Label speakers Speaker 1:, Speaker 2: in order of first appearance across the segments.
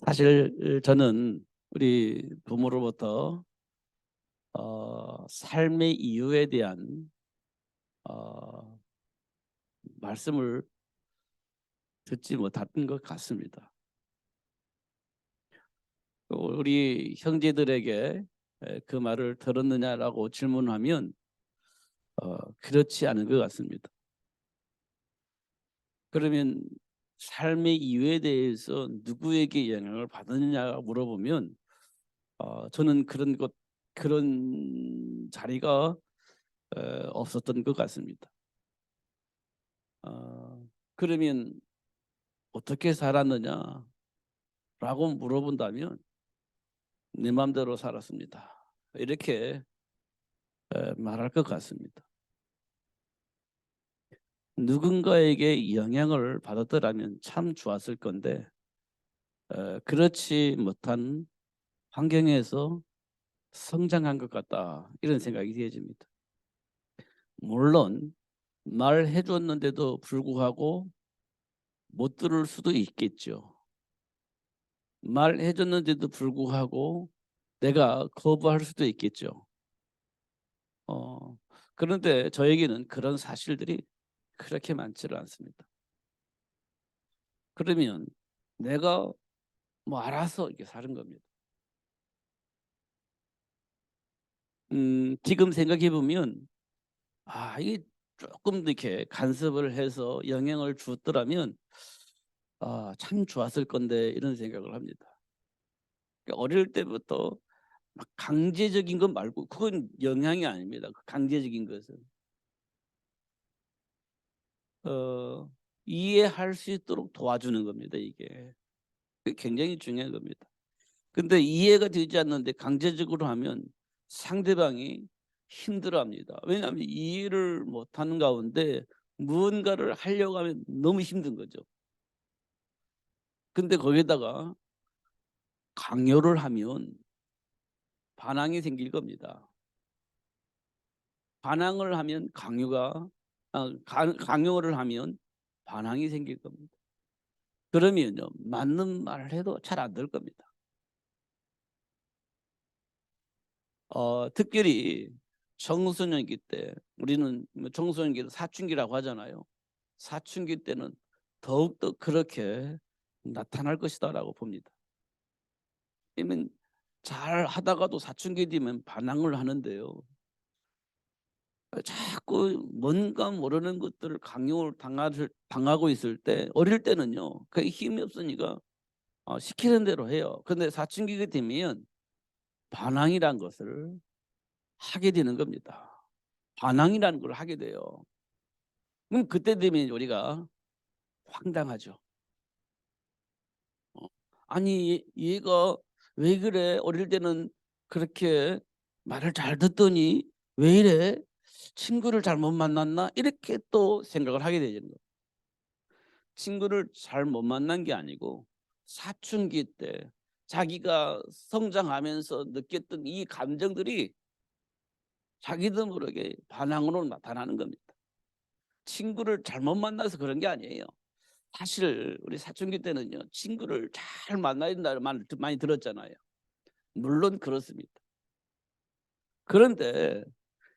Speaker 1: 사실 저는 우리 부모로부터 삶의 이유에 대한 어, 말씀을 듣지 못했던 것 같습니다. 우리 형제들에게 그 말을 들었느냐라고 질문하면 그렇지 않은 것 같습니다. 그러면 삶의 이유에 대해서 누구에게 영향을 받느냐 물어보면 저는 그런 자리가 없었던 것 같습니다. 그러면 어떻게 살았느냐라고 물어본다면 내 마음대로 살았습니다. 이렇게 말할 것 같습니다. 누군가에게 영향을 받았더라면 참 좋았을 건데 그렇지 못한 환경에서 성장한 것 같다, 이런 생각이 되어집니다. 물론 말해 줬는데도 불구하고 못 들을 수도 있겠죠. 말해 줬는데도 불구하고 내가 거부할 수도 있겠죠. 그런데 저에게는 그런 사실들이 그렇게 많지는 않습니다. 그러면 내가 뭐 알아서 이렇게 사는 겁니다. 지금 생각해 보면 이게 조금 이렇게 간섭을 해서 영향을 주었더라면 참 좋았을 건데, 이런 생각을 합니다. 그러니까 어릴 때부터 막 강제적인 것 말고, 그건 영향이 아닙니다. 그 강제적인 것은 어, 이해할 수 있도록 도와주는 겁니다. 이게 그게 굉장히 중요한 겁니다. 근데 이해가 되지 않는데 강제적으로 하면 상대방이 힘들어합니다. 왜냐하면 이해를 못하는 가운데 무언가를 하려고 하면 너무 힘든 거죠. 근데 거기에다가 강요를 하면 반항이 생길 겁니다. 반항을 하면 강요를 하면 반항이 생길 겁니다. 그러면요, 맞는 말을 해도 잘 안 될 겁니다. 특별히 청소년기 때, 우리는 뭐 청소년기를 사춘기라고 하잖아요. 사춘기 때는 더욱더 그렇게 나타날 것이다라고 봅니다. 왜냐면 잘 하다가도 사춘기 되면 반항을 하는데요. 자꾸 뭔가 모르는 것들을 강요를 당하고 있을 때, 어릴 때는요, 그게 힘이 없으니까 시키는 대로 해요. 근데 사춘기가 되면 반항이란 것을 하게 되는 겁니다. 반항이라는 걸 하게 돼요. 그럼 그때 되면 우리가 황당하죠. 어, 아니 얘가 왜 그래? 어릴 때는 그렇게 말을 잘 듣더니 왜 이래? 친구를 잘못 만났나? 이렇게 또 생각을 하게 되는 거예요. 친구를 잘못 만난 게 아니고 사춘기 때 자기가 성장하면서 느꼈던 이 감정들이 자기도 모르게 반항으로 나타나는 겁니다. 친구를 잘못 만나서 그런 게 아니에요. 사실 우리 사춘기 때는요, 친구를 잘 만나야 된다는 말을 많이 들었잖아요. 물론 그렇습니다. 그런데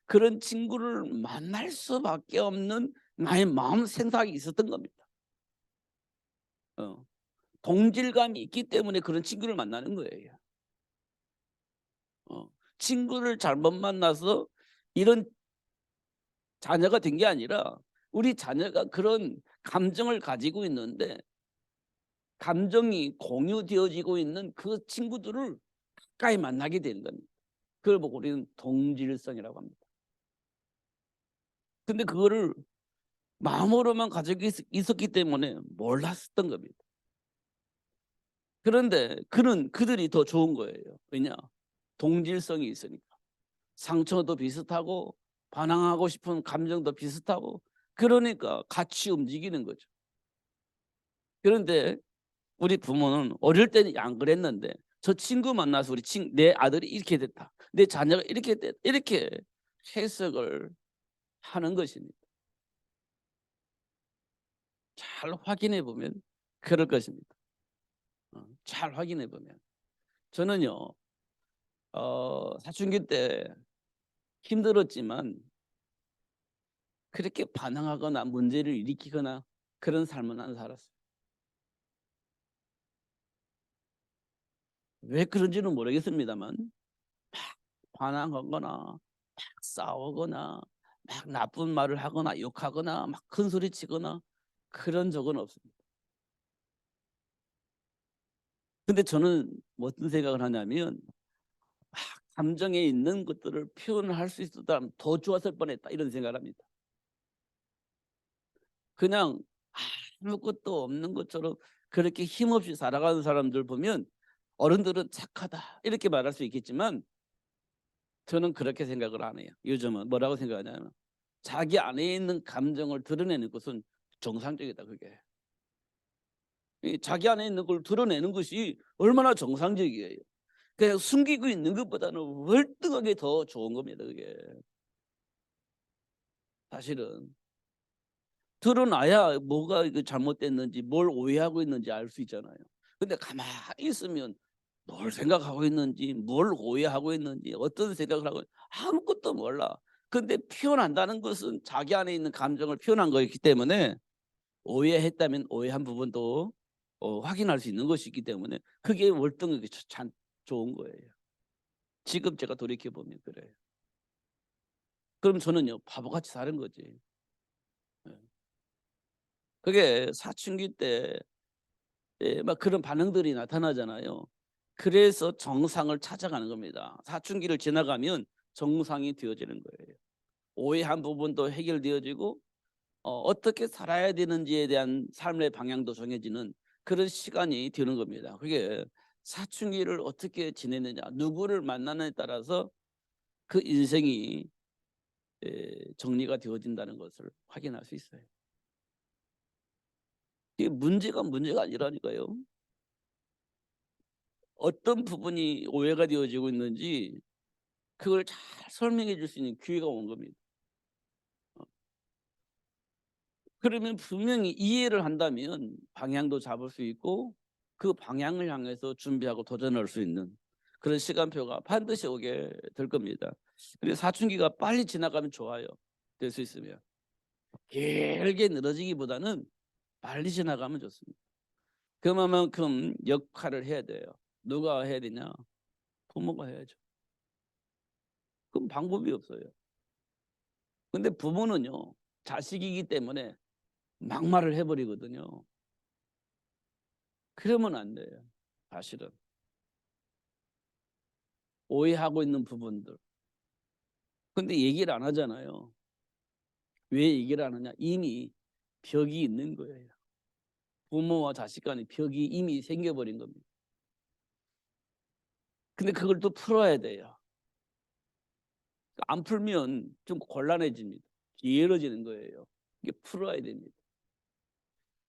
Speaker 1: 그런 친구를 만날 수밖에 없는 나의 마음 생각이 있었던 겁니다. 어, 동질감이 있기 때문에 그런 친구를 만나는 거예요. 친구를 잘못 만나서 이런 자녀가 된 게 아니라, 우리 자녀가 그런 감정을 가지고 있는데 감정이 공유되어지고 있는 그 친구들을 가까이 만나게 되는 겁니다. 그걸 보고 우리는 동질성이라고 합니다. 근데 그거를 마음으로만 가지고 있었기 때문에 몰랐었던 겁니다. 그런데 그들이 더 좋은 거예요. 왜냐? 동질성이 있으니까. 상처도 비슷하고 반항하고 싶은 감정도 비슷하고, 그러니까 같이 움직이는 거죠. 그런데 우리 부모는 어릴 때는 안 그랬는데 저 친구 만나서 내 아들이 이렇게 됐다, 내 자녀가 이렇게 됐다, 이렇게 해석을 하는 것입니다. 잘 확인해 보면 그럴 것입니다. 잘 확인해 보면 저는요 사춘기 때 힘들었지만 그렇게 반항하거나 문제를 일으키거나 그런 삶은 안 살았어요. 왜 그런지는 모르겠습니다만 막 반항하거나 막 싸우거나 막 나쁜 말을 하거나 욕하거나 막 큰 소리 치거나 그런 적은 없습니다. 근데 저는 뭐 어떤 생각을 하냐면 막 감정에 있는 것들을 표현을 할 수 있었다면 더 좋았을 뻔했다 이런 생각을 합니다. 그냥 아무것도 없는 것처럼 그렇게 힘없이 살아가는 사람들 보면 어른들은 착하다 이렇게 말할 수 있겠지만 저는 그렇게 생각을 안 해요. 요즘은 뭐라고 생각하냐면 자기 안에 있는 감정을 드러내는 것은 정상적이다 그게. 이 자기 안에 있는 걸 드러내는 것이 얼마나 정상적이에요. 그냥 숨기고 있는 것보다는 월등하게 더 좋은 겁니다 그게. 사실은 드러나야 뭐가 이거 잘못됐는지 뭘 오해하고 있는지 알 수 있잖아요. 근데 가만히 있으면 뭘 생각하고 있는지 뭘 오해하고 있는지 어떤 생각을 하고 아무것도 몰라. 근데 표현한다는 것은 자기 안에 있는 감정을 표현한 거기 때문에 오해했다면 오해한 부분도 확인할 수 있는 것이기 때문에 그게 월등하게 참 좋은 거예요. 지금 제가 돌이켜 보면 그래요. 그럼 저는요 바보같이 사는 거지. 예. 그게 사춘기 때 막 그런 반응들이 나타나잖아요. 그래서 정상을 찾아가는 겁니다. 사춘기를 지나가면 정상이 되어지는 거예요. 오해한 부분도 해결되어지고 어떻게 살아야 되는지에 대한 삶의 방향도 정해지는 그런 시간이 되는 겁니다. 그게 사춘기를 어떻게 지내느냐, 누구를 만나느냐에 따라서 그 인생이 정리가 되어진다는 것을 확인할 수 있어요. 이게 문제가 아니라니까요. 어떤 부분이 오해가 되어지고 있는지 그걸 잘 설명해 줄 수 있는 기회가 온 겁니다. 그러면 분명히 이해를 한다면 방향도 잡을 수 있고 그 방향을 향해서 준비하고 도전할 수 있는 그런 시간표가 반드시 오게 될 겁니다. 근데 사춘기가 빨리 지나가면 좋아요. 될 수 있으면. 길게 늘어지기보다는 빨리 지나가면 좋습니다. 그만큼 역할을 해야 돼요. 누가 해야 되냐? 부모가 해야죠. 그럼 방법이 없어요. 근데 부모는요. 자식이기 때문에 막말을 해 버리거든요. 그러면 안 돼요. 사실은. 오해하고 있는 부분들. 근데 얘기를 안 하잖아요. 왜 얘기를 안 하냐? 이미 벽이 있는 거예요. 부모와 자식 간의 벽이 이미 생겨 버린 겁니다. 근데 그걸 또 풀어야 돼요. 안 풀면 좀 곤란해집니다. 게을러지는 거예요. 이게 풀어야 됩니다.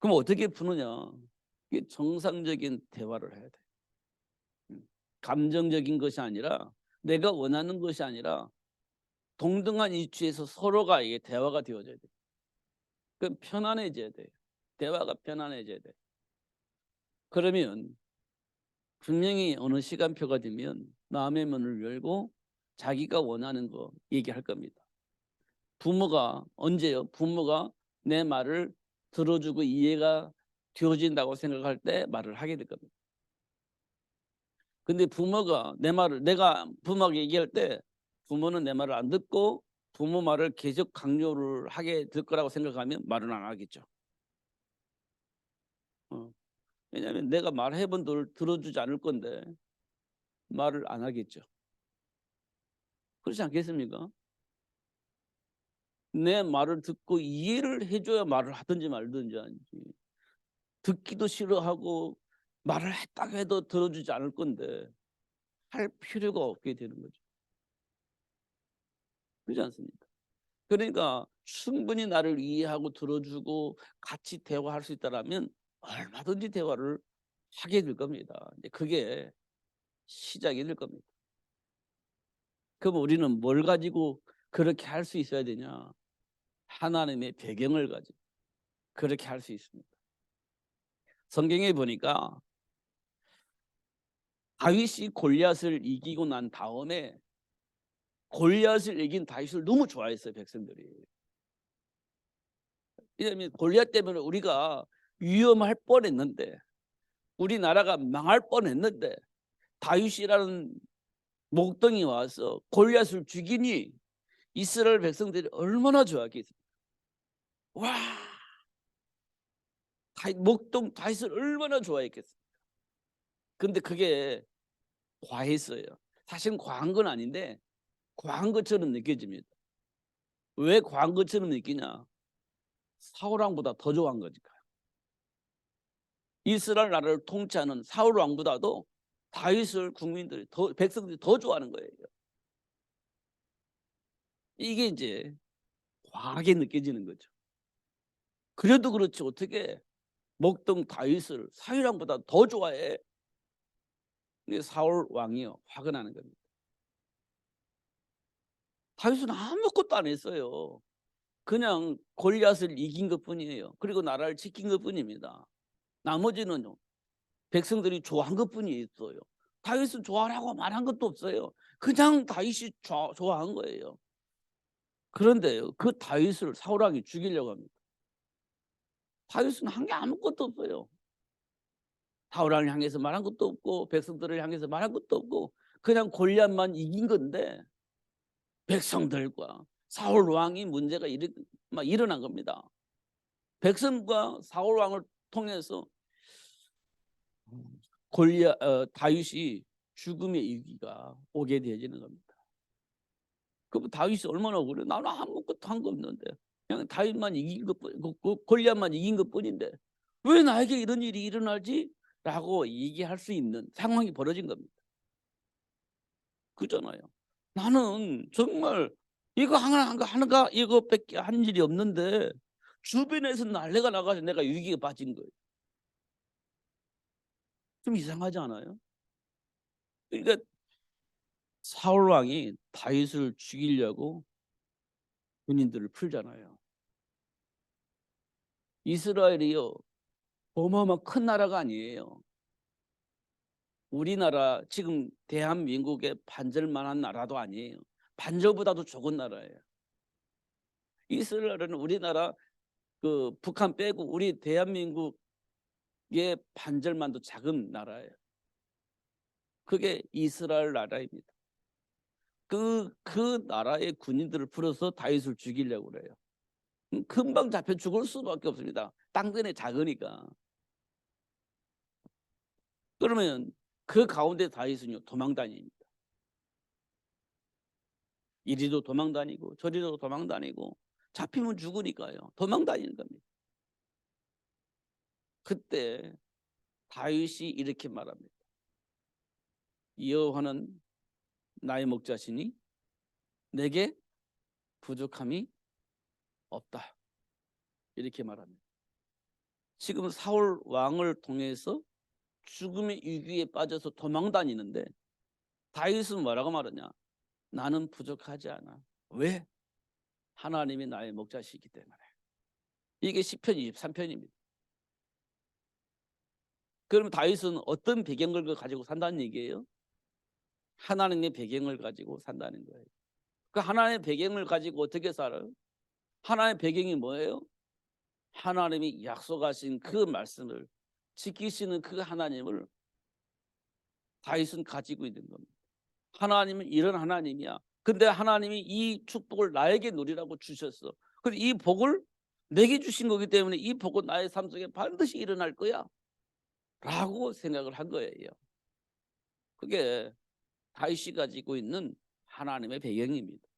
Speaker 1: 그럼 어떻게 푸느냐? 이게 정상적인 대화를 해야 돼요. 감정적인 것이 아니라 내가 원하는 것이 아니라 동등한 이치에서 서로가 이게 대화가 되어져야 돼요. 그럼 편안해져야 돼요. 대화가 편안해져야 돼요. 그러면 분명히 어느 시간표가 되면 마음의 문을 열고 자기가 원하는 거 얘기할 겁니다. 부모가 언제요? 부모가 내 말을 들어주고 이해가 되어진다고 생각할 때 말을 하게 될 겁니다. 근데 부모가 내 말을 내가 부모에게 얘기할 때 부모는 내 말을 안 듣고 부모 말을 계속 강요를 하게 될 거라고 생각하면 말은 안 하겠죠. 어. 왜냐하면 내가 말해 본들 들어주지 않을 건데 말을 안 하겠죠. 그렇지 않겠습니까? 내 말을 듣고 이해를 해 줘야 말을 하든지 말든지 아니지. 듣기도 싫어하고 말을 했다고 해도 들어주지 않을 건데 할 필요가 없게 되는 거죠. 그렇지 않습니까? 그러니까 충분히 나를 이해하고 들어주고 같이 대화할 수 있다라면 얼마든지 대화를 하게 될 겁니다. 이제 그게 시작이 될 겁니다. 그럼 우리는 뭘 가지고 그렇게 할 수 있어야 되냐? 하나님의 배경을 가지고 그렇게 할 수 있습니다. 성경에 보니까 다윗이 골리앗을 이기고 난 다음에 골리앗을 이긴 다윗을 너무 좋아했어요, 백성들이. 왜냐하면 골리앗 때문에 우리가 위험할 뻔했는데, 우리나라가 망할 뻔했는데 다윗이라는 목동이 와서 골리앗을 죽이니 이스라엘 백성들이 얼마나 좋아했겠습니까? 와, 목동 다윗을 얼마나 좋아했겠습니까? 근데 그게 과했어요. 사실은 과한 건 아닌데 과한 것처럼 느껴집니다. 왜 과한 것처럼 느끼냐? 사울 왕보다 더 좋아한 거니까요. 이스라엘 나라를 통치하는 사울 왕보다도 다윗을 국민들이 더, 백성들이 더 좋아하는 거예요. 이게 이제 과하게 느껴지는 거죠. 그래도 그렇지 어떻게 목동 다윗을 사울 왕보다 더 좋아해? 사울 왕이요 화가 나는 겁니다. 다윗은 아무것도 안 했어요. 그냥 골리앗을 이긴 것뿐이에요. 그리고 나라를 지킨 것뿐입니다. 나머지는 백성들이 좋아한 것뿐이 있어요. 다윗은 좋아하라고 말한 것도 없어요. 그냥 다윗이 좋아한 거예요. 그런데 그 다윗을 사울 왕이 죽이려고 합니다. 다윗은 한 게 아무것도 없어요. 사울 왕을 향해서 말한 것도 없고 백성들을 향해서 말한 것도 없고 그냥 골리앗만 이긴 건데 백성들과 사울 왕이 문제가 일어난 겁니다. 백성과 사울 왕을 통해서 다윗이 죽음의 위기가 오게 되어지는 겁니다. 그럼 다윗이 얼마나 억울해? 나는 아무것도 한 거 없는데 그냥 다윗만 이긴 것뿐, 골리앗만 이긴 것뿐인데 왜 나에게 이런 일이 일어나지? 라고 얘기할 수 있는 상황이 벌어진 겁니다. 그잖아요. 나는 정말 이거 하는가 이거밖에 한 일이 없는데 주변에서 난리가 나가서 내가 위기에 빠진 거예요. 좀 이상하지 않아요? 그러니까 사울 왕이 다윗을 죽이려고 군인들을 풀잖아요. 이스라엘이요 어마어마한 큰 나라가 아니에요. 우리나라 지금 대한민국의 반절만한 나라도 아니에요. 반절보다도 적은 나라예요. 이스라엘은 우리나라 그 북한 빼고 우리 대한민국의 반절만도 작은 나라예요. 그게 이스라엘 나라입니다. 그 나라의 군인들을 풀어서 다윗을 죽이려고 그래요. 금방 잡혀 죽을 수밖에 없습니다. 땅덩이 작으니까. 그러면 그 가운데 다윗은요 도망다닙니다. 이리도 도망다니고 저리도 도망다니고 잡히면 죽으니까요 도망다니는 겁니다. 그때 다윗이 이렇게 말합니다. 여호와는 나의 목자시니 내게 부족함이 없다. 이렇게 말합니다. 지금 사울 왕을 통해서 죽음의 위기에 빠져서 도망다니는데 다윗은 뭐라고 말하냐? 나는 부족하지 않아. 왜? 하나님이 나의 목자시기 때문에. 이게 시편 23편입니다. 그럼 다윗은 어떤 배경을 가지고 산다는 얘기예요? 하나님의 배경을 가지고 산다는 거예요. 그 하나님의 배경을 가지고 어떻게 살아요? 하나님의 배경이 뭐예요? 하나님이 약속하신 그 말씀을 지키시는 그 하나님을 다윗은 가지고 있는 겁니다. 하나님은 이런 하나님이야. 근데 하나님이 이 축복을 나에게 누리라고 주셨어. 근데 이 복을 내게 주신 거기 때문에 이 복은 나의 삶 속에 반드시 일어날 거야 라고 생각을 한 거예요. 그게 다윗이 가지고 있는 하나님의 배경입니다.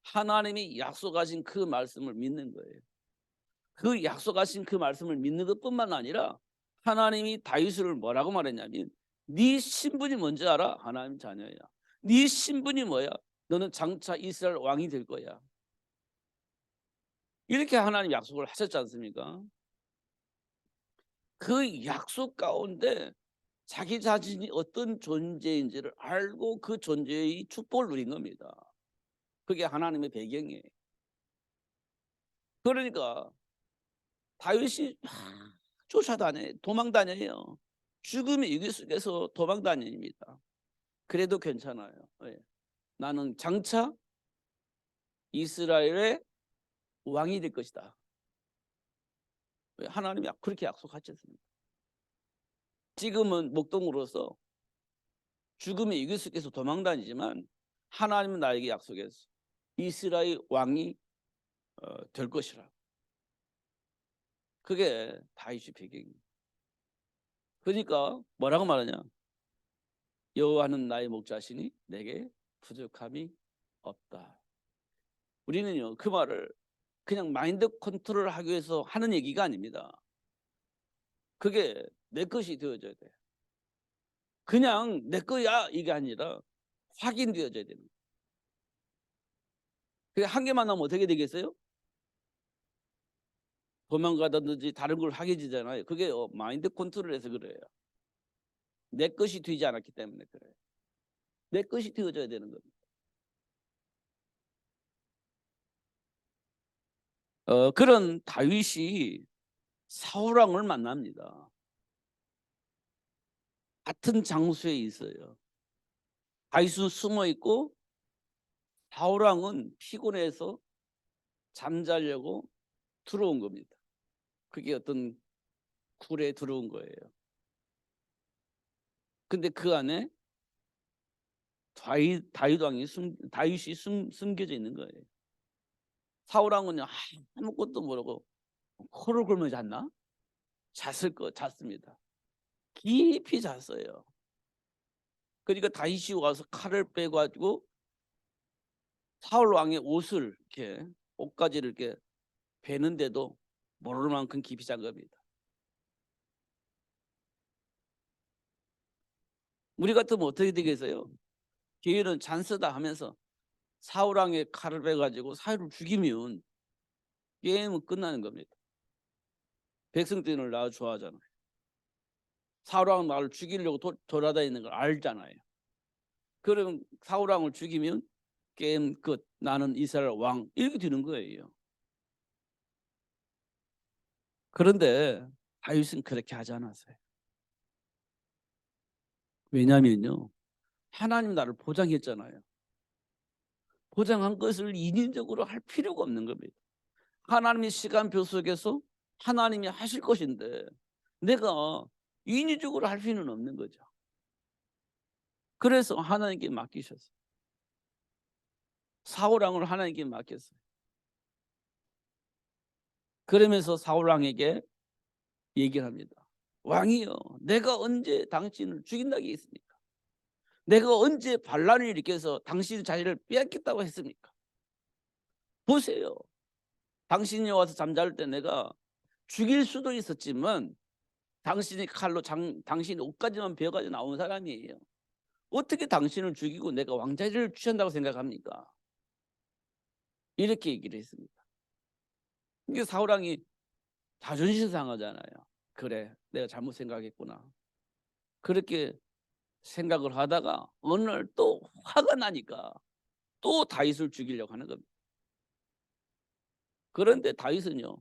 Speaker 1: 하나님이 약속하신 그 말씀을 믿는 거예요. 그 약속하신 그 말씀을 믿는 것뿐만 아니라 하나님이 다윗을 뭐라고 말했냐면 네 신분이 뭔지 알아? 하나님 자녀야. 네 신분이 뭐야? 너는 장차 이스라엘 왕이 될 거야. 이렇게 하나님 약속을 하셨지 않습니까? 그 약속 가운데 자기 자신이 어떤 존재인지를 알고 그 존재의 축복을 누린 겁니다. 그게 하나님의 배경이에요. 그러니까 다윗이 막 쫓아다녀요. 도망다녀요. 죽음의 위기 속에서 도망 다닙니다. 그래도 괜찮아요. 예. 나는 장차 이스라엘의 왕이 될 것이다. 하나님이 그렇게 약속하셨습니다. 지금은 목동으로서 죽음의 위기 속에서 도망 다니지만 하나님은 나에게 약속했어. 이스라엘 왕이 될 것이라. 그게 다윗의 배경입니다. 그러니까 뭐라고 말하냐? 여호와는 나의 목자시니 내게 부족함이 없다. 우리는요 그 말을 그냥 마인드 컨트롤 하기 위해서 하는 얘기가 아닙니다. 그게 내 것이 되어져야 돼. 그냥 내 거야 이게 아니라 확인되어져야 되는 거예요. 그게 한 개만 나면 어떻게 되겠어요? 도망가다든지 다른 걸 하게 되잖아요. 그게 마인드 컨트롤해서 그래요. 내 것이 되지 않았기 때문에 그래요. 내 것이 되어져야 되는 겁니다. 그런 다윗이 사울왕을 만납니다. 같은 장소에 있어요. 다윗은 숨어 있고 사울왕은 피곤해서 잠자려고 들어온 겁니다. 그게 어떤 굴에 들어온 거예요. 근데 그 안에 다윗이 숨겨져 있는 거예요. 사울왕은요 아무것도 모르고 코를 골며 잤나? 잤습니다. 깊이 잤어요. 그러니까 다윗이 와서 칼을 빼가지고 사울 왕의 옷을 이렇게 옷가지를 이렇게 베는데도 모를 만큼 깊이 잔 겁니다. 우리 같으면 어떻게 되겠어요? 기회는 찬스다 하면서 사울 왕의 칼을 빼가지고 사울을 죽이면 게임은 끝나는 겁니다. 백성들을 나 좋아하잖아요. 사울 왕은 나를 죽이려고 돌아다니는 걸 알잖아요. 그러면 사울 왕을 죽이면 게임 끝. 나는 이스라엘 왕 이렇게 되는 거예요. 그런데 다윗은 그렇게 하지 않았어요. 왜냐면요 하나님 나를 보장했잖아요. 보장한 것을 인위적으로 할 필요가 없는 겁니다. 하나님의 시간표 속에서 하나님이 하실 것인데 내가 인위적으로 할 필요는 없는 거죠. 그래서 하나님께 맡기셨어요. 사울왕을 하나님께 맡겼어요. 그러면서 사울왕에게 얘기를 합니다. 왕이여, 내가 언제 당신을 죽인다고 했습니까? 내가 언제 반란을 일으켜서 당신 자리를 빼앗겠다고 했습니까? 보세요. 당신이 와서 잠잘 때 내가 죽일 수도 있었지만 당신이 칼로 당신 옷까지만 베어가지고 나온 사람이에요. 어떻게 당신을 죽이고 내가 왕자리를 취한다고 생각합니까? 이렇게 얘기를 했습니다. 이게 사울왕이 자존심 상하잖아요. 그래, 내가 잘못 생각했구나. 그렇게 생각을 하다가 어느 날 또 화가 나니까 또 다윗을 죽이려고 하는 겁니다. 그런데 다윗은요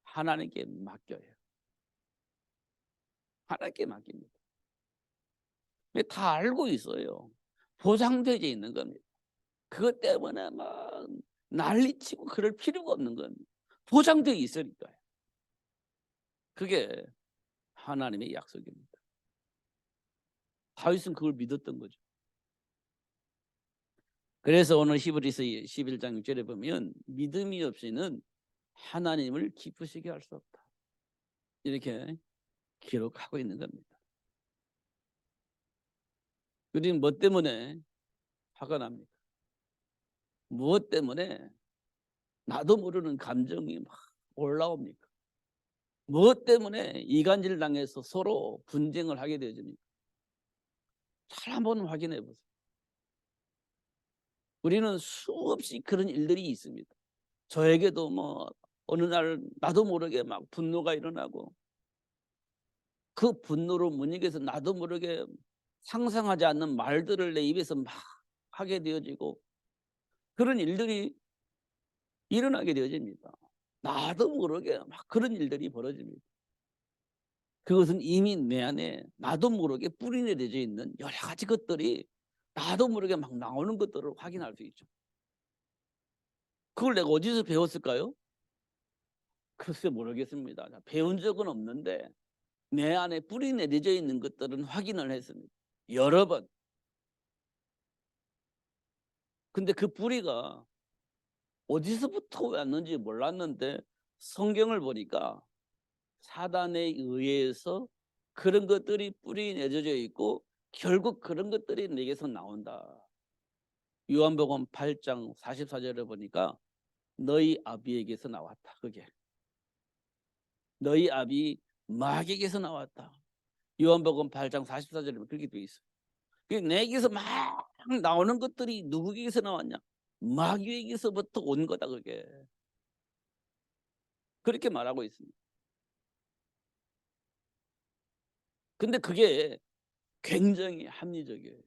Speaker 1: 하나님께 맡겨요. 하나님께 맡깁니다. 다 알고 있어요. 보장되어 있는 겁니다. 그것 때문에 막 난리치고 그럴 필요가 없는 겁니다. 보장되어 있으니까요. 그게 하나님의 약속입니다. 다윗은 그걸 믿었던 거죠. 그래서 오늘 히브리서 11장 6절에 보면 믿음이 없이는 하나님을 기쁘시게 할 수 없다. 이렇게 기록하고 있는 겁니다. 우리는 뭐 때문에 화가 납니까? 무엇 때문에 나도 모르는 감정이 막 올라옵니까? 무엇 때문에 이간질 당해서 서로 분쟁을 하게 되어집니까? 잘 한번 확인해 보세요. 우리는 수없이 그런 일들이 있습니다. 저에게도 뭐 어느 날 나도 모르게 막 분노가 일어나고 그 분노로 못 이겨서 나도 모르게 상상하지 않는 말들을 내 입에서 막 하게 되어지고 그런 일들이 일어나게 되어집니다. 나도 모르게 막 그런 일들이 벌어집니다. 그것은 이미 내 안에 나도 모르게 뿌리 내려져 있는 여러 가지 것들이 나도 모르게 막 나오는 것들을 확인할 수 있죠. 그걸 내가 어디서 배웠을까요? 글쎄 모르겠습니다. 배운 적은 없는데 내 안에 뿌리 내려져 있는 것들은 확인을 했습니다. 여러 번. 근데 그 뿌리가 어디서부터 왔는지 몰랐는데 성경을 보니까 사단에 의해서 그런 것들이 뿌리 내려져 있고 결국 그런 것들이 내게서 나온다. 요한복음 8장 44절에 보니까 너희 아비에게서 나왔다. 그게 너희 아비 마귀에게서 나왔다. 요한복음 8장 44절에 그렇게 되어 있어요. 내게서 막 나오는 것들이 누구에게서 나왔냐? 마귀에게서부터 온 거다. 그게 그렇게 말하고 있습니다. 근데 그게 굉장히 합리적이에요.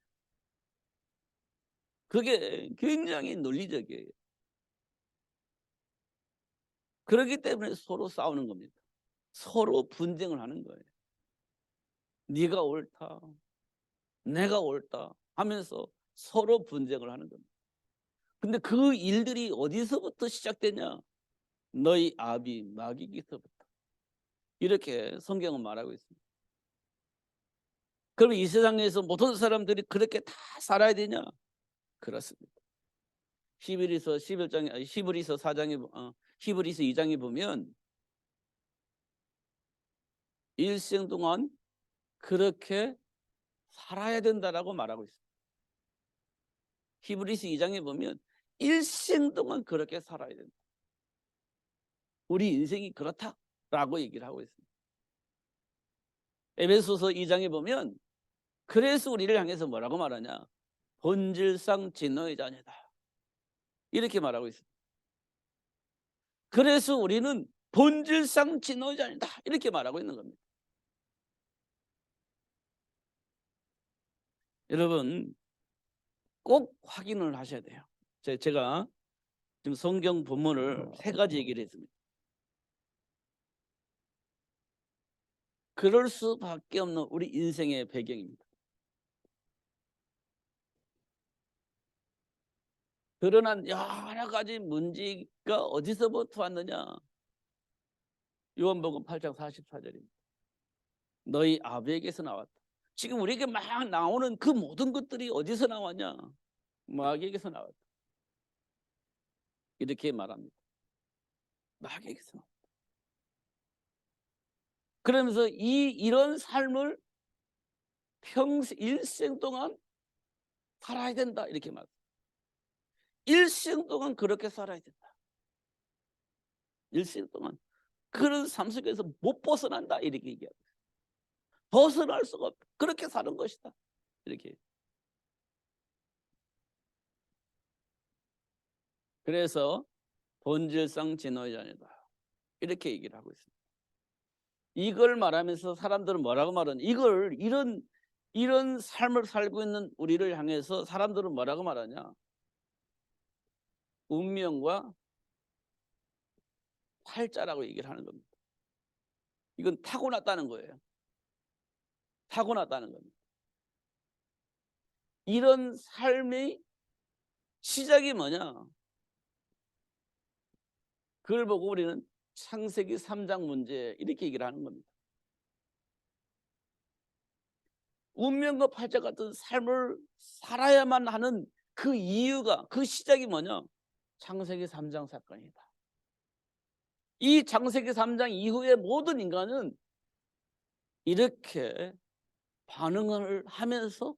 Speaker 1: 그게 굉장히 논리적이에요. 그렇기 때문에 서로 싸우는 겁니다. 서로 분쟁을 하는 거예요. 네가 옳다, 내가 옳다 하면서 서로 분쟁을 하는 겁니다. 근데 그 일들이 어디서부터 시작되냐? 너희 아비 마귀에게서부터. 이렇게 성경은 말하고 있습니다. 그럼 이 세상에서 모든 사람들이 그렇게 다 살아야 되냐? 그렇습니다. 히브리서 11장에 히브리서 4장에 히브리서 2장에 보면 일생 동안 그렇게 살아야 된다라고 말하고 있습니다. 히브리서 2장에 보면 일생 동안 그렇게 살아야 된다. 우리 인생이 그렇다라고 얘기를 하고 있습니다. 에베소서 2장에 보면 그래서 우리를 향해서 뭐라고 말하냐? 본질상 진노의 자녀다. 이렇게 말하고 있습니다. 그래서 우리는 본질상 진노의 자녀다. 이렇게 말하고 있는 겁니다. 여러분 꼭 확인을 하셔야 돼요. 제가 지금 성경 본문을 3가지 얘기를 했습니다. 그럴 수밖에 없는 우리 인생의 배경입니다. 드러난 여러 가지 문제가 어디서부터 왔느냐? 요한복음 8장 44절입니다. 너희 아비에게서 나왔다. 지금 우리에게 막 나오는 그 모든 것들이 어디서 나왔냐? 마귀에게서 나왔다. 이렇게 말합니다. 마귀에게서 나왔다. 그러면서 이런 삶을 평생 일생 동안 살아야 된다. 이렇게 말합니다. 일생 동안 그렇게 살아야 된다. 일생 동안 그런 삶 속에서 못 벗어난다. 이렇게 얘기합니다. 벗어날 수가 없다. 그렇게 사는 것이다. 이렇게. 그래서 본질상 진노의 자녀다. 이렇게 얘기를 하고 있습니다. 이걸 말하면서 사람들은 뭐라고 말하냐? 이런 삶을 살고 있는 우리를 향해서 사람들은 뭐라고 말하냐? 운명과 팔자라고 얘기를 하는 겁니다. 이건 타고났다는 거예요. 타고났다는 겁니다. 이런 삶의 시작이 뭐냐? 그걸 보고 우리는 창세기 3장 문제 이렇게 얘기를 하는 겁니다. 운명과 팔자 같은 삶을 살아야만 하는 그 이유가, 그 시작이 뭐냐? 창세기 3장 사건이다. 이 창세기 3장 이후에 모든 인간은 이렇게 반응을 하면서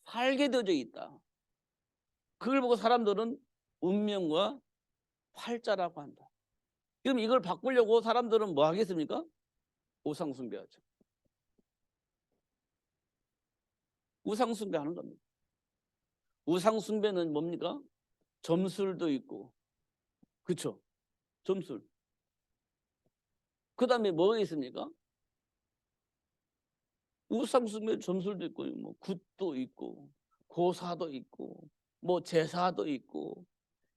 Speaker 1: 살게 되어져 있다. 그걸 보고 사람들은 운명과 팔자라고 한다. 그럼 이걸 바꾸려고 사람들은 뭐 하겠습니까? 우상 숭배하죠. 우상 숭배하는 겁니다. 우상 숭배는 뭡니까? 점술도 있고, 그렇죠? 점술. 그 다음에 뭐가 있습니까? 우상 숭배 점술도 있고, 뭐 굿도 있고, 고사도 있고, 뭐 제사도 있고,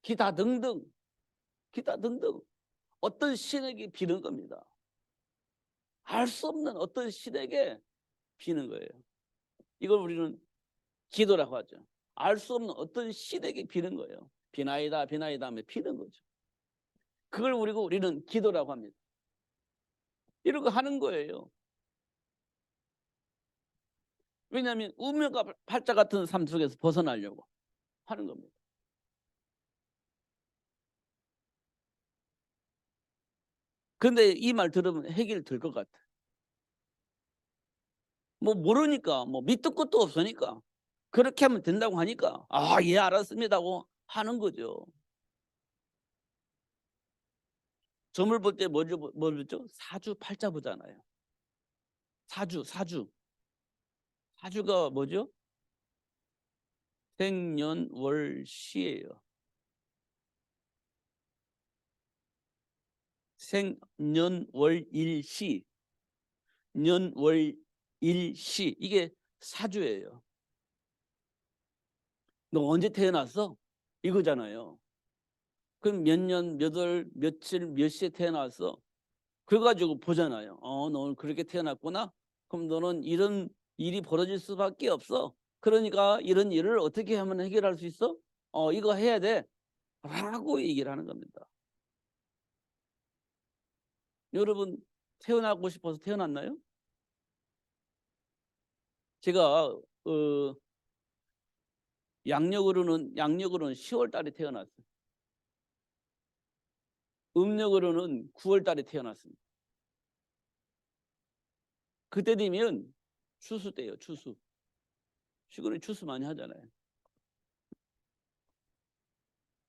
Speaker 1: 기타 등등, 기타 등등 어떤 신에게 비는 겁니다. 알 수 없는 어떤 신에게 비는 거예요. 이걸 우리는 기도라고 하죠. 알 수 없는 어떤 신에게 비는 거예요. 비나이다 비나이다 하며 비는 거죠. 그걸 우리는 기도라고 합니다. 이러고 하는 거예요. 왜냐하면 우명과 팔자 같은 삶 속에서 벗어나려고 하는 겁니다. 근데 이 말 들으면 해결 될 것 같아. 뭐 모르니까 뭐 밑도 끝도 없으니까 그렇게 하면 된다고 하니까 예 알았습니다고 하는 거죠. 점을 볼 때 뭘 보죠? 사주팔자 보잖아요. 사주가 뭐죠? 생년월시예요. 생년월일시, 년월일시 이게 사주예요. 너 언제 태어났어? 이거잖아요. 그럼 몇 년, 몇 월, 며칠, 몇 시에 태어났어? 그래 가지고 보잖아요. 너는 그렇게 태어났구나. 그럼 너는 이런 일이 벌어질 수밖에 없어. 그러니까 이런 일을 어떻게 하면 해결할 수 있어? 이거 해야 돼. 라고 얘기를 하는 겁니다. 여러분 태어나고 싶어서 태어났나요? 제가 양력으로는 10월 달에 태어났어요. 음력으로는 9월 달에 태어났습니다. 그때 되면 추수 때예요. 추수. 시골에 추수 많이 하잖아요.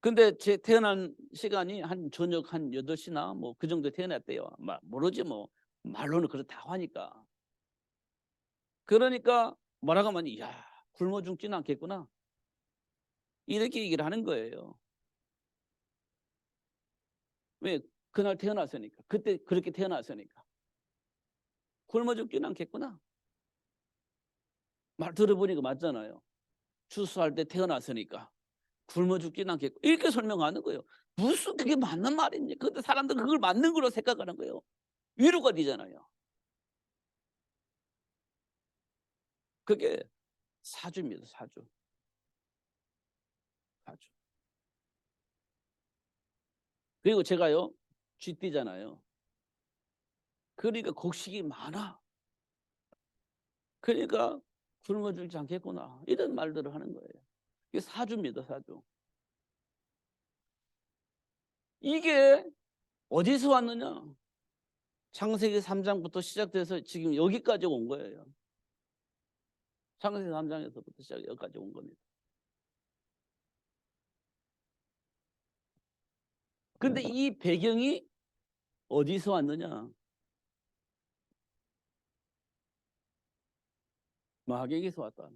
Speaker 1: 근데 제 태어난 시간이 한 저녁 한 8시나 뭐 그 정도에 태어났대요. 모르지 뭐. 말로는 그렇다고 하니까. 그러니까 뭐라고 하면 야 굶어 죽지는 않겠구나. 이렇게 얘기를 하는 거예요. 왜? 그날 태어났으니까. 그때 그렇게 태어났으니까. 굶어 죽지는 않겠구나. 말 들어보니까 맞잖아요. 추수할 때 태어났으니까. 굶어 죽지는 않겠고. 이렇게 설명하는 거예요. 무슨 그게 맞는 말입니까? 근데 사람들은 그걸 맞는 걸로 생각하는 거예요. 위로가 되잖아요. 그게 사주입니다. 사주. 사주. 그리고 제가요. 쥐띠잖아요. 그러니까 곡식이 많아. 그러니까 굶어 죽지 않겠구나. 이런 말들을 하는 거예요. 이게 사주입니다. 사주. 이게 어디서 왔느냐? 창세기 3장부터 시작돼서 지금 여기까지 온 거예요. 창세기 3장에서부터 시작 여기까지 온 겁니다. 근데 이 배경이 어디서 왔느냐? 마귀에게서 왔다.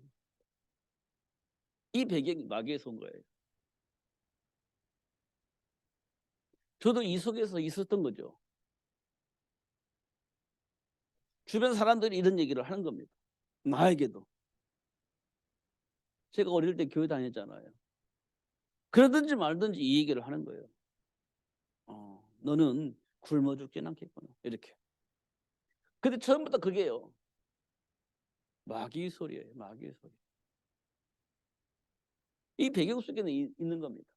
Speaker 1: 이 배경이 마귀에서 온 거예요. 저도 이 속에서 있었던 거죠. 주변 사람들이 이런 얘기를 하는 겁니다. 나에게도. 제가 어릴 때 교회 다녔잖아요. 그러든지 말든지 이 얘기를 하는 거예요. 너는 굶어 죽진 않겠구나. 이렇게. 근데 처음부터 그게요. 마귀 소리예요. 마귀 소리. 이 배경 속에는 있는 겁니다.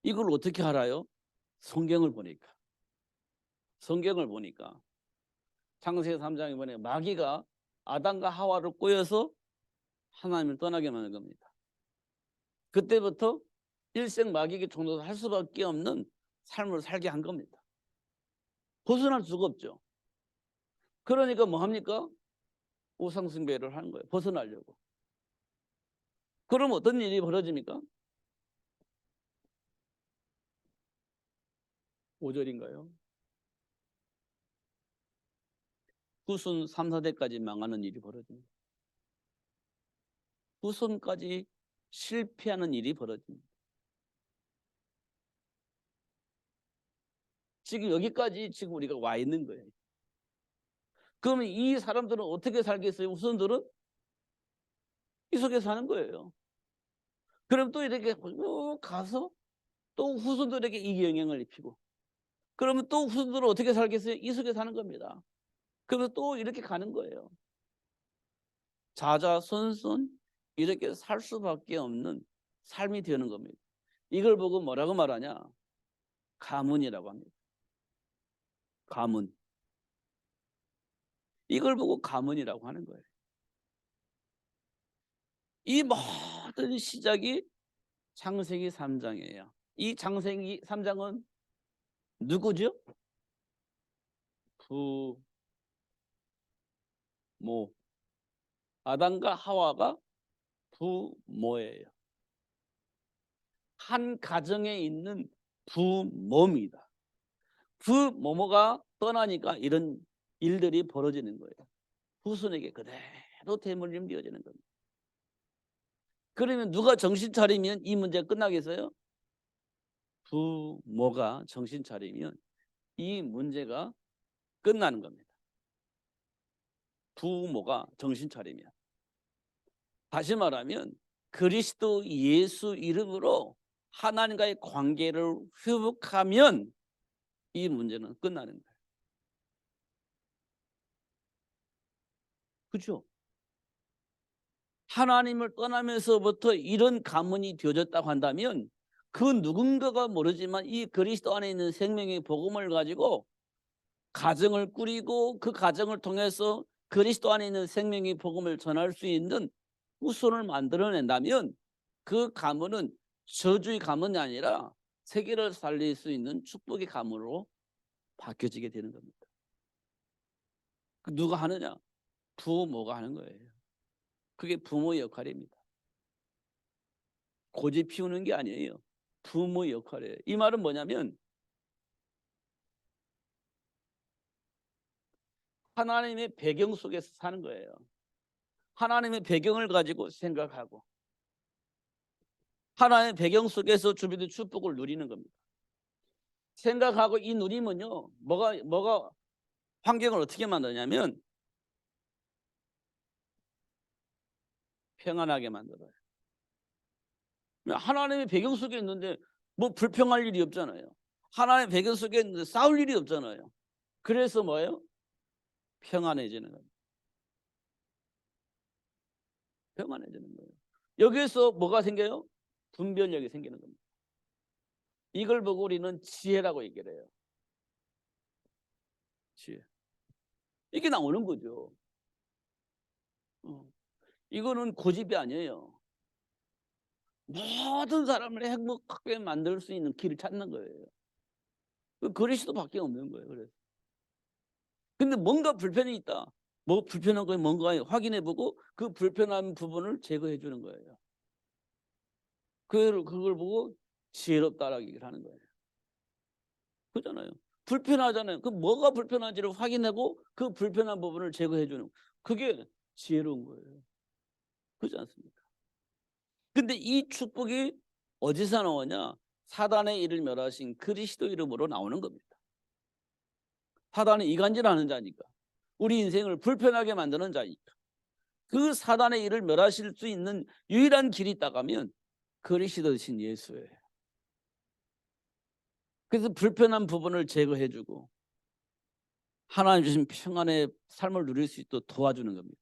Speaker 1: 이걸 어떻게 알아요? 성경을 보니까. 성경을 보니까. 창세기 3장에 보니 마귀가 아담과 하와를 꼬여서 하나님을 떠나게 만든 겁니다. 그때부터 일생 마귀에게 종노할 수밖에 없는 삶을 살게 한 겁니다. 벗어날 수가 없죠. 그러니까 뭐 합니까? 우상숭배를 하는 거예요. 벗어나려고. 그럼 어떤 일이 벌어집니까? 5절인가요? 후손 3, 4대까지 망하는 일이 벌어집니다. 후손까지 실패하는 일이 벌어집니다. 지금 여기까지 지금 우리가 와 있는 거예요. 그러면 이 사람들은 어떻게 살겠어요? 후손들은 이 속에 사는 거예요. 그럼 또 이렇게 가서 또 후손들에게 이 영향을 입히고 그러면 또 후손들은 어떻게 살겠어요? 이 속에 사는 겁니다. 그러면 또 이렇게 가는 거예요. 자자손손 이렇게 살 수밖에 없는 삶이 되는 겁니다. 이걸 보고 뭐라고 말하냐? 가문이라고 합니다. 가문. 이걸 보고 가문이라고 하는 거예요. 이 모든 시작이 창세기 3장이에요. 이 창세기 3장은 누구죠? 부모. 아담과 하와가 부모예요. 한 가정에 있는 부모입니다. 부모가 떠나니까 이런 일들이 벌어지는 거예요. 후손에게 그대로 대물림 되어지는 겁니다. 그러면 누가 정신 차리면 이 문제가 끝나겠어요? 부모가 정신 차리면 이 문제가 끝나는 겁니다. 부모가 정신 차리면. 다시 말하면 그리스도 예수 이름으로 하나님과의 관계를 회복하면 이 문제는 끝나는 거예요. 그렇죠? 하나님을 떠나면서부터 이런 가문이 되어졌다고 한다면 그 누군가가 모르지만 이 그리스도 안에 있는 생명의 복음을 가지고 가정을 꾸리고 그 가정을 통해서 그리스도 안에 있는 생명의 복음을 전할 수 있는 후손을 만들어낸다면 그 가문은 저주의 가문이 아니라 세계를 살릴 수 있는 축복의 가문으로 바뀌어지게 되는 겁니다. 누가 하느냐? 부모가 하는 거예요. 그게 부모의 역할입니다. 고집 피우는 게 아니에요. 부모의 역할이에요. 이 말은 뭐냐면 하나님의 배경 속에서 사는 거예요. 하나님의 배경을 가지고 생각하고 하나님의 배경 속에서 주변의 축복을 누리는 겁니다. 생각하고 이 누리면요. 뭐가 환경을 어떻게 만드냐면 평안하게 만들어요. 하나님의 배경 속에 있는데 뭐 불평할 일이 없잖아요. 하나님의 배경 속에 있는데 싸울 일이 없잖아요. 그래서 뭐예요? 평안해지는 겁니다. 평안해지는 거예요. 여기에서 뭐가 생겨요? 분별력이 생기는 겁니다. 이걸 보고 우리는 지혜라고 얘기를 해요. 지혜. 이게 나오는 거죠. 이거는 고집이 아니에요. 모든 사람을 행복하게 만들 수 있는 길을 찾는 거예요. 그리스도밖에 없는 거예요. 그래서. 근데 뭔가 불편이 있다. 뭐 불편한 거 뭔가 확인해보고 그 불편한 부분을 제거해 주는 거예요. 그걸 보고 지혜롭다라고 얘기를 하는 거예요. 그렇잖아요. 불편하잖아요. 그 뭐가 불편한지를 확인하고 그 불편한 부분을 제거해 주는 그게 지혜로운 거예요. 그렇지 않습니까? 근데 이 축복이 어디서 나오냐? 사단의 일을 멸하신 그리스도 이름으로 나오는 겁니다. 사단은 이간질하는 자니까. 우리 인생을 불편하게 만드는 자니까. 그 사단의 일을 멸하실 수 있는 유일한 길이 있다면 그리스도신 예수예요. 그래서 불편한 부분을 제거해주고 하나님 주신 평안의 삶을 누릴 수 있도록 도와주는 겁니다.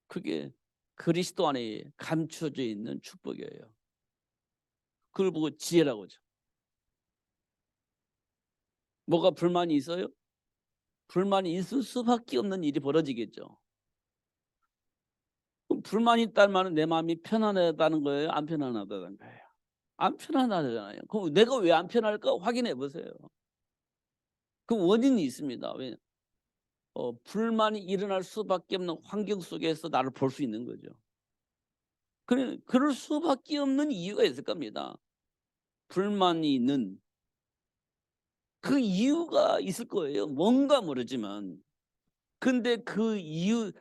Speaker 1: 그게 그리스도 안에 감춰져 있는 축복이에요. 그걸 보고 지혜라고 하죠. 뭐가 불만이 있어요? 불만이 있을 수밖에 없는 일이 벌어지겠죠. 그럼 불만이 있다는 말은 내 마음이 편안하다는 거예요? 안 편안하다는 거예요? 안 편안하잖아요. 그럼 내가 왜 안 편할까 확인해 보세요. 그 원인이 있습니다. 왜? 불만이 일어날 수밖에 없는 환경 속에서 나를 볼 수 있는 거죠. 그럴 수밖에 없는 이유가 있을 겁니다. 불만이 있는 그 이유가 있을 거예요. 뭔가 모르지만. 근데 그 이유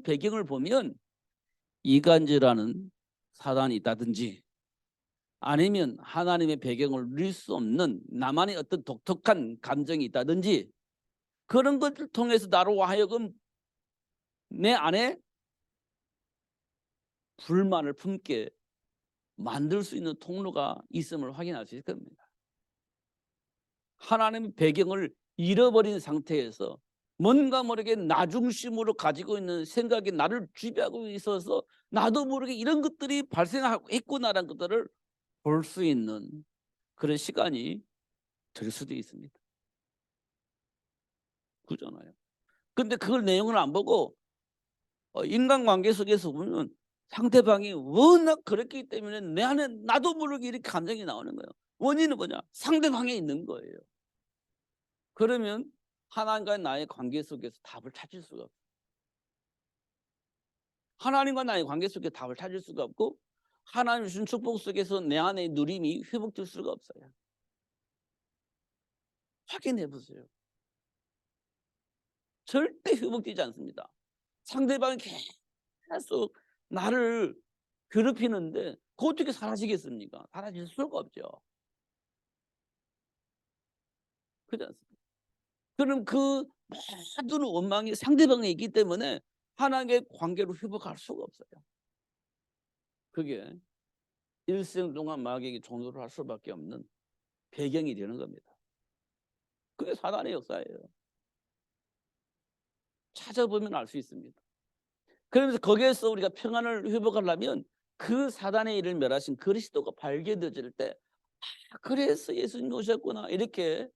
Speaker 1: 배경을 보면 이간질하는 사단이 있다든지 아니면 하나님의 배경을 누릴 수 없는 나만의 어떤 독특한 감정이 있다든지 그런 것을 통해서 나로 하여금 내 안에 불만을 품게 만들 수 있는 통로가 있음을 확인할 수 있을 겁니다. 하나님의 배경을 잃어버린 상태에서 뭔가 모르게 나 중심으로 가지고 있는 생각이 나를 지배하고 있어서 나도 모르게 이런 것들이 발생하고 있구나라는 것들을 볼 수 있는 그런 시간이 될 수도 있습니다. 그잖아요. 근데 그걸 내용을 안 보고 인간관계 속에서 보면 상대방이 워낙 그랬기 때문에 내 안에 나도 모르게 이렇게 감정이 나오는 거예요. 원인은 뭐냐? 상대방에 있는 거예요. 그러면 하나님과 나의 관계 속에서 답을 찾을 수가 없어요. 하나님과 나의 관계 속에 답을 찾을 수가 없고 하나님 주신 축복 속에서 내 안의 누림이 회복될 수가 없어요. 확인해 보세요. 절대 회복되지 않습니다. 상대방이 계속 나를 괴롭히는데 그거 어떻게 사라지겠습니까? 사라질 수가 없죠. 그렇지 않습니까? 그럼 그 모든 원망이 상대방에 있기 때문에 하나님의 관계로 회복할 수가 없어요. 그게 일생 동안 마귀에게 종노를 할 수밖에 없는 배경이 되는 겁니다. 그게 사단의 역사예요. 찾아보면 알 수 있습니다. 그러면서 거기에서 우리가 평안을 회복하려면 그 사단의 일을 멸하신 그리스도가 발견되어질 때 '아 그래서 예수님이 오셨구나.' 이렇게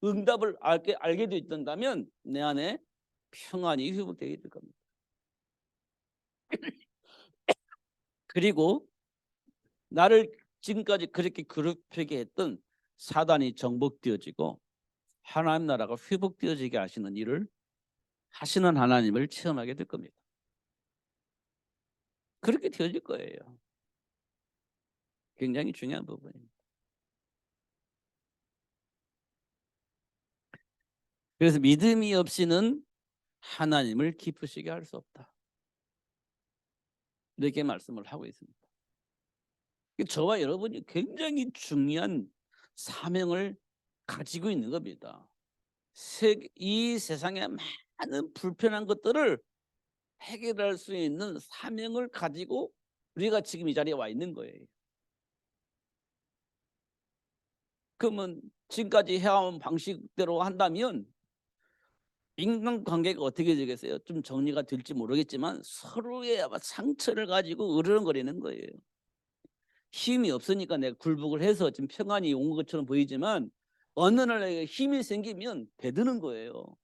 Speaker 1: 응답을 알게 된다면 내 안에 평안이 회복되게 될 겁니다. 그리고 나를 지금까지 그렇게 괴롭히게 했던 사단이 정복되어지고 하나님 나라가 회복되어지게 하시는 일을 하시는 하나님을 체험하게 될 겁니다. 그렇게 되어질 거예요. 굉장히 중요한 부분입니다. 그래서 믿음이 없이는 하나님을 기쁘시게 할 수 없다. 이렇게 말씀을 하고 있습니다. 저와 여러분이 굉장히 중요한 사명을 가지고 있는 겁니다. 이 세상의 많은 불편한 것들을 해결할 수 있는 사명을 가지고 우리가 지금 이 자리에 와 있는 거예요. 그러면 지금까지 해온 방식대로 한다면 인간관계가 어떻게 되겠어요? 좀 정리가 될지 모르겠지만 서로의 아마 상처를 가지고 으르렁거리는 거예요. 힘이 없으니까 내가 굴복을 해서 지금 평안이 온 것처럼 보이지만 어느 날 내가 힘이 생기면 대드는 거예요.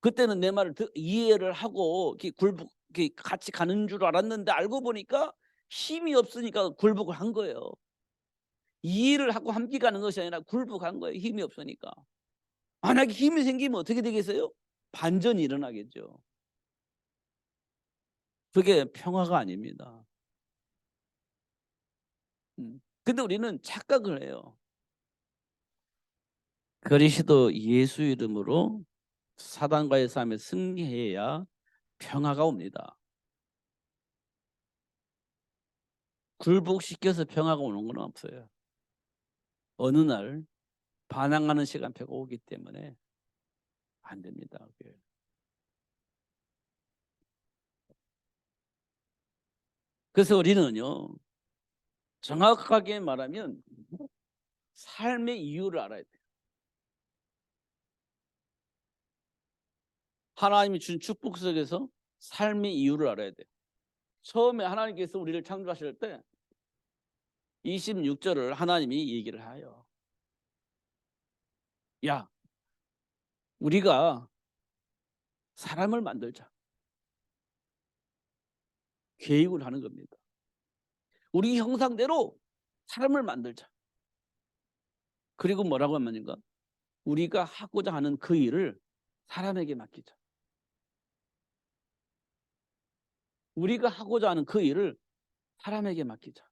Speaker 1: 그때는 내 말을 이해를 하고 이렇게 이렇게 같이 가는 줄 알았는데 알고 보니까 힘이 없으니까 굴복을 한 거예요. 이해를 하고 함께 가는 것이 아니라 굴복한 거예요. 힘이 없으니까. 만약에 힘이 생기면 어떻게 되겠어요? 반전이 일어나겠죠. 그게 평화가 아닙니다. 근데 우리는 착각을 해요. 그리스도 예수 이름으로 사단과의 싸움에 승리해야 평화가 옵니다. 굴복시켜서 평화가 오는 건 없어요. 어느 날 반항하는 시간표가 오기 때문에 안 됩니다. 그게. 그래서 우리는요. 정확하게 말하면 삶의 이유를 알아야 돼요. 하나님이 준 축복 속에서 삶의 이유를 알아야 돼요. 처음에 하나님께서 우리를 창조하실 때 26절을 하나님이 얘기를 해요. 야, 우리가 사람을 만들자. 계획을 하는 겁니다. 우리 형상대로 사람을 만들자. 그리고 뭐라고 하면인가? 우리가 하고자 하는 그 일을 사람에게 맡기자. 우리가 하고자 하는 그 일을 사람에게 맡기자.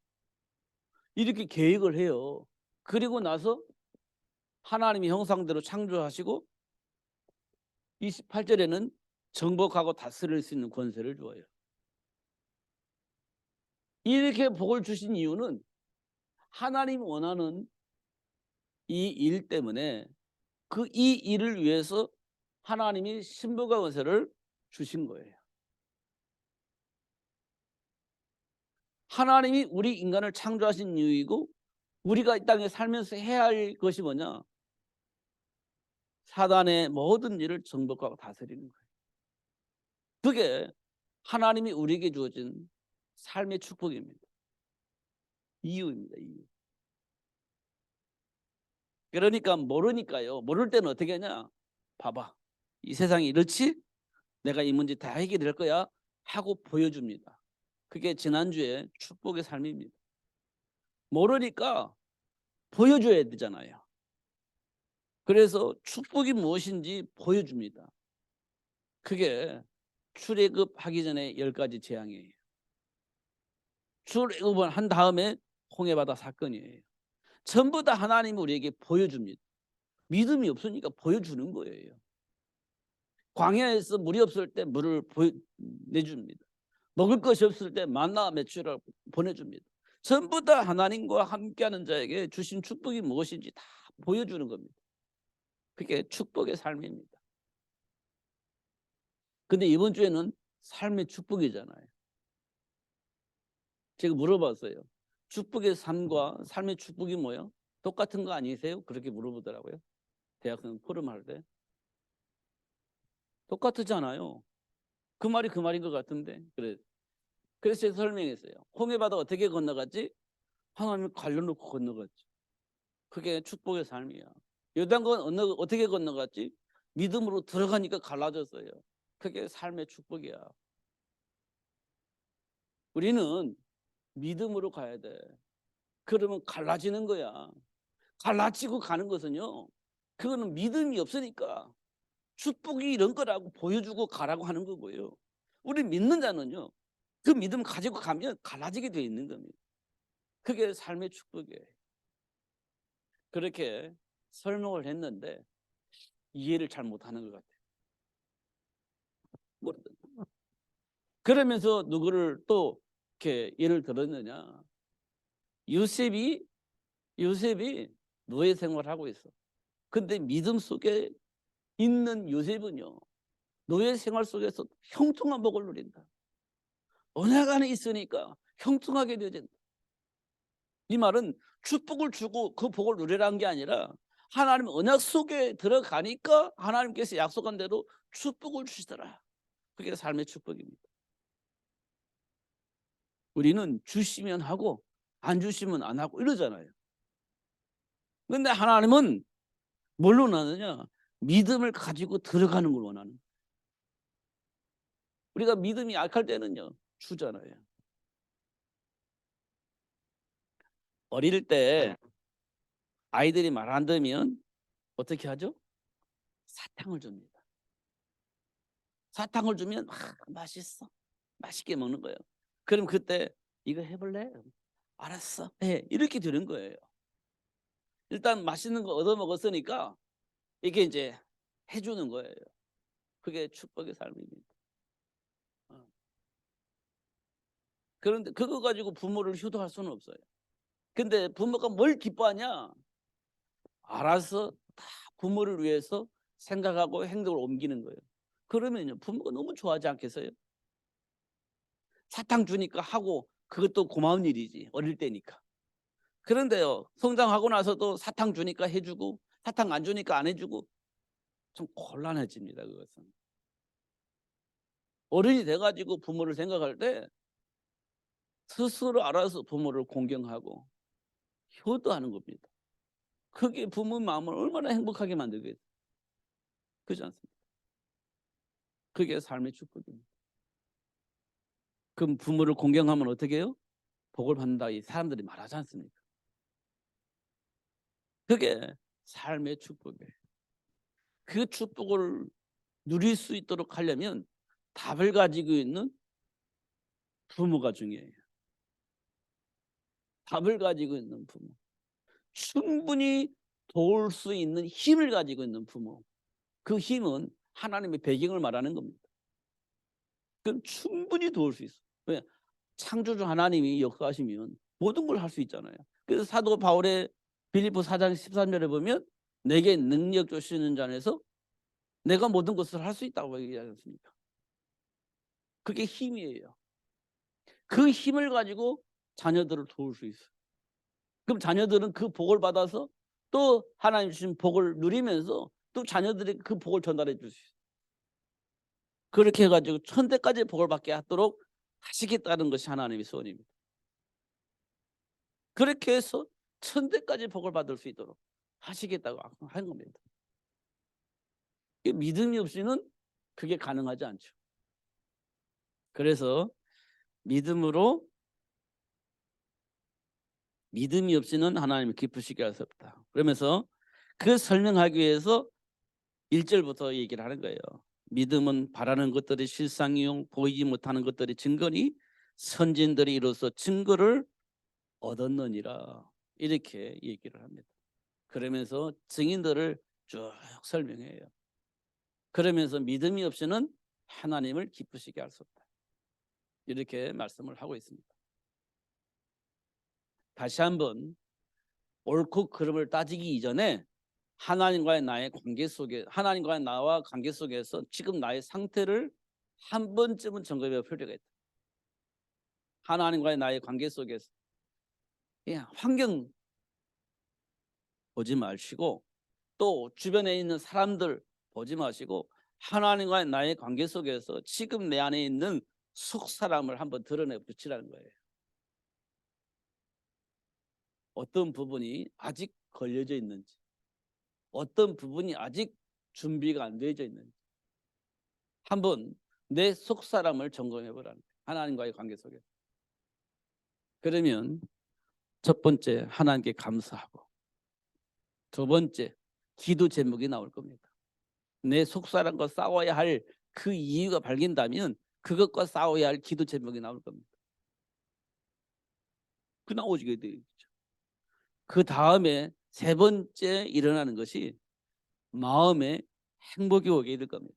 Speaker 1: 이렇게 계획을 해요. 그리고 나서 하나님이 형상대로 창조하시고 28절에는 정복하고 다스릴 수 있는 권세를 주어요. 이렇게 복을 주신 이유는 하나님이 원하는 이 일 때문에 그 이 일을 위해서 하나님이 신분과 권세를 주신 거예요. 하나님이 우리 인간을 창조하신 이유이고 우리가 이 땅에 살면서 해야 할 것이 뭐냐? 사단의 모든 일을 정복하고 다스리는 거예요. 그게 하나님이 우리에게 주어진 삶의 축복입니다. 이유입니다. 이유. 그러니까 모르니까요. 모를 때는 어떻게 하냐? 봐봐. 이 세상이 이렇지? 내가 이 문제 다 해결될 거야 하고 보여줍니다. 그게 지난주에 축복의 삶입니다. 모르니까 보여줘야 되잖아요. 그래서 축복이 무엇인지 보여줍니다. 그게 출애굽하기 전에 10가지 재앙이에요. 출애굽을 한 다음에 홍해바다 사건이에요. 전부 다 하나님이 우리에게 보여줍니다. 믿음이 없으니까 보여주는 거예요. 광야에서 물이 없을 때 물을 내줍니다. 먹을 것이 없을 때 만나 메추라고 보내줍니다. 전부 다 하나님과 함께하는 자에게 주신 축복이 무엇인지 다 보여주는 겁니다. 그게 축복의 삶입니다. 근데 이번 주에는 삶의 축복이잖아요. 제가 물어봤어요. 축복의 삶과 삶의 축복이 뭐예요? 똑같은 거 아니세요? 그렇게 물어보더라고요. 대학생 포럼 할 때. 똑같잖아요. 그 말이 그 말인 것 같은데. 그래서 제가 설명했어요. 홍해바다 어떻게 건너갔지? 하나님을 갈려놓고 건너갔지. 그게 축복의 삶이야. 요단강 어떻게 건너갔지? 믿음으로 들어가니까 갈라졌어요. 그게 삶의 축복이야. 우리는 믿음으로 가야 돼. 그러면 갈라지는 거야. 갈라지고 가는 것은요, 그거는 믿음이 없으니까 축복이 이런 거라고 보여주고 가라고 하는 거고요. 우리 믿는 자는요, 그 믿음 가지고 가면 갈라지게 돼 있는 겁니다. 그게 삶의 축복이에요. 그렇게 설명을 했는데 이해를 잘 못하는 것 같아요. 그러면서 누구를 또 이렇게 예를 들었느냐? 요셉이 노예 생활을 하고 있어. 근데 믿음 속에 있는 요셉은요, 노예 생활 속에서 형통한 복을 누린다. 언약 안에 있으니까 형통하게 되어진다. 이 말은 축복을 주고 그 복을 누리라는 게 아니라 하나님 언약 속에 들어가니까 하나님께서 약속한 대로 축복을 주시더라. 그게 삶의 축복입니다. 우리는 주시면 하고 안 주시면 안 하고 이러잖아요. 근데 하나님은 뭘 원하느냐? 믿음을 가지고 들어가는 걸 원하는 거예요. 우리가 믿음이 약할 때는요, 주잖아요. 어릴 때 아이들이 말 안 듣면 어떻게 하죠? 사탕을 줍니다. 사탕을 주면 맛있어. 맛있게 먹는 거예요. 그럼 그때 이거 해볼래? 알았어. 해. 이렇게 되는 거예요. 일단 맛있는 거 얻어 먹었으니까 이게 이제 해주는 거예요. 그게 축복의 삶입니다. 그런데 그거 가지고 부모를 효도할 수는 없어요. 근데 부모가 뭘 기뻐하냐? 알아서 다 부모를 위해서 생각하고 행동을 옮기는 거예요. 그러면요, 부모가 너무 좋아하지 않겠어요? 사탕 주니까 하고 그것도 고마운 일이지, 어릴 때니까. 그런데요, 성장하고 나서도 사탕 주니까 해주고 사탕 안 주니까 안 해주고 좀 곤란해집니다. 그것은 어른이 돼가지고 부모를 생각할 때 스스로 알아서 부모를 공경하고 효도하는 겁니다. 그게 부모 마음을 얼마나 행복하게 만들겠어요. 그렇지 않습니까? 그게 삶의 축복입니다. 그럼 부모를 공경하면 어떻게 해요? 복을 받는다 이 사람들이 말하지 않습니까? 그게 삶의 축복이에요. 그 축복을 누릴 수 있도록 하려면 답을 가지고 있는 부모가 중요해요. 답을 가지고 있는 부모. 충분히 도울 수 있는 힘을 가지고 있는 부모. 그 힘은 하나님의 배경을 말하는 겁니다. 그럼 충분히 도울 수 있어. 왜? 창조주 하나님이 역사하시면 모든 걸 할 수 있잖아요. 그래서 사도 바울의 빌립보 4장 13절에 보면 내게 능력 주시는 자 안에서 내가 모든 것을 할 수 있다고 얘기하지 않습니까? 그게 힘이에요. 그 힘을 가지고 자녀들을 도울 수 있어요. 그럼 자녀들은 그 복을 받아서 또 하나님 주신 복을 누리면서 또 자녀들에게 그 복을 전달해 줄 수 있어요. 그렇게 해가지고 천대까지 복을 받게 하도록 하시겠다는 것이 하나님의 소원입니다. 그렇게 해서 천대까지 복을 받을 수 있도록 하시겠다고 한 겁니다. 믿음이 없이는 그게 가능하지 않죠. 그래서 믿음이 없이는 하나님을 기쁘시게 할 수 없다. 그러면서 그 설명하기 위해서 1절부터 얘기를 하는 거예요. 믿음은 바라는 것들이 실상이요 보이지 못하는 것들이 증거니 선진들이 이로써 증거를 얻었느니라. 이렇게 얘기를 합니다. 그러면서 증인들을 쭉 설명해요. 그러면서 믿음이 없이는 하나님을 기쁘시게 할 수 없다. 이렇게 말씀을 하고 있습니다. 다시 한번 옳고 그름을 따지기 이전에 하나님과의 나의 관계 속에, 하나님과의 나와 관계 속에서 지금 나의 상태를 한 번쯤은 점검해 볼 필요가 있다. 하나님과의 나의 관계 속에서 환경 보지 마시고 또 주변에 있는 사람들 보지 마시고 하나님과의 나의 관계 속에서 지금 내 안에 있는 속 사람을 한번 드러내 붙이라는 거예요. 어떤 부분이 아직 걸려져 있는지, 어떤 부분이 아직 준비가 안 되어져 있는지 한번 내 속 사람을 점검해 보라는 거예요. 하나님과의 관계 속에서. 그러면 첫 번째 하나님께 감사하고, 두 번째 기도 제목이 나올 겁니다. 내 속사람과 싸워야 할 그 이유가 발견된다면 그것과 싸워야 할 기도 제목이 나올 겁니다. 그 나오게 되죠. 그 다음에 세 번째 일어나는 것이 마음에 행복이 오게 될 겁니다.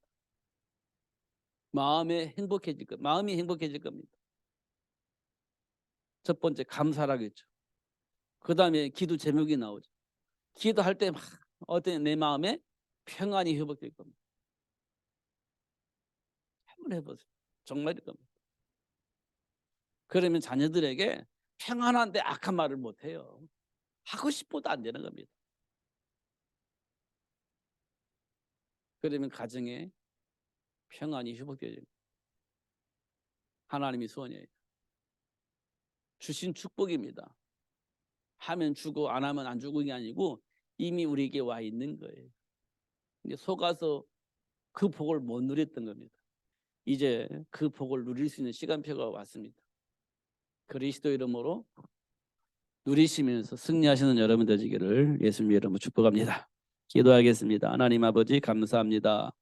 Speaker 1: 마음이 행복해질 겁니다. 첫 번째 감사라겠죠. 그 다음에 기도 제목이 나오죠. 기도할 때 막 어떤 내 마음에 평안이 회복될 겁니다. 한번 해보세요. 정말일 겁니다. 그러면 자녀들에게 평안한데 악한 말을 못해요. 하고 싶어도 안 되는 겁니다. 그러면 가정에 평안이 회복되죠. 하나님이 소원이에요. 주신 축복입니다. 하면 주고 안 하면 안 주고 게 아니고 이미 우리에게 와 있는 거예요. 근데 속아서 그 복을 못 누렸던 겁니다. 이제 그 복을 누릴 수 있는 시간표가 왔습니다. 그리스도 이름으로 누리시면서 승리하시는 여러분 되시기를 예수님 이름으로 축복합니다. 기도하겠습니다. 하나님 아버지 감사합니다.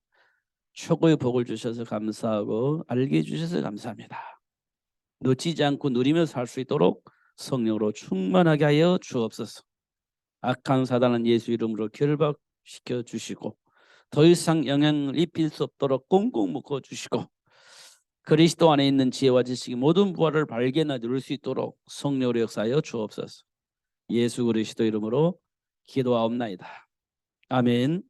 Speaker 1: 최고의 복을 주셔서 감사하고 알게 해주셔서 감사합니다. 놓치지 않고 누리며 살 수 있도록 성령으로 충만하게 하여 주옵소서. 악한 사단은 예수 이름으로 결박시켜 주시고 더 이상 영향을 입힐 수 없도록 꽁꽁 묶어 주시고 그리스도 안에 있는 지혜와 지식이 모든 부활을 발견하여 누릴 수 있도록 성령으로 역사하여 주옵소서. 예수 그리스도 이름으로 기도하옵나이다. 아멘.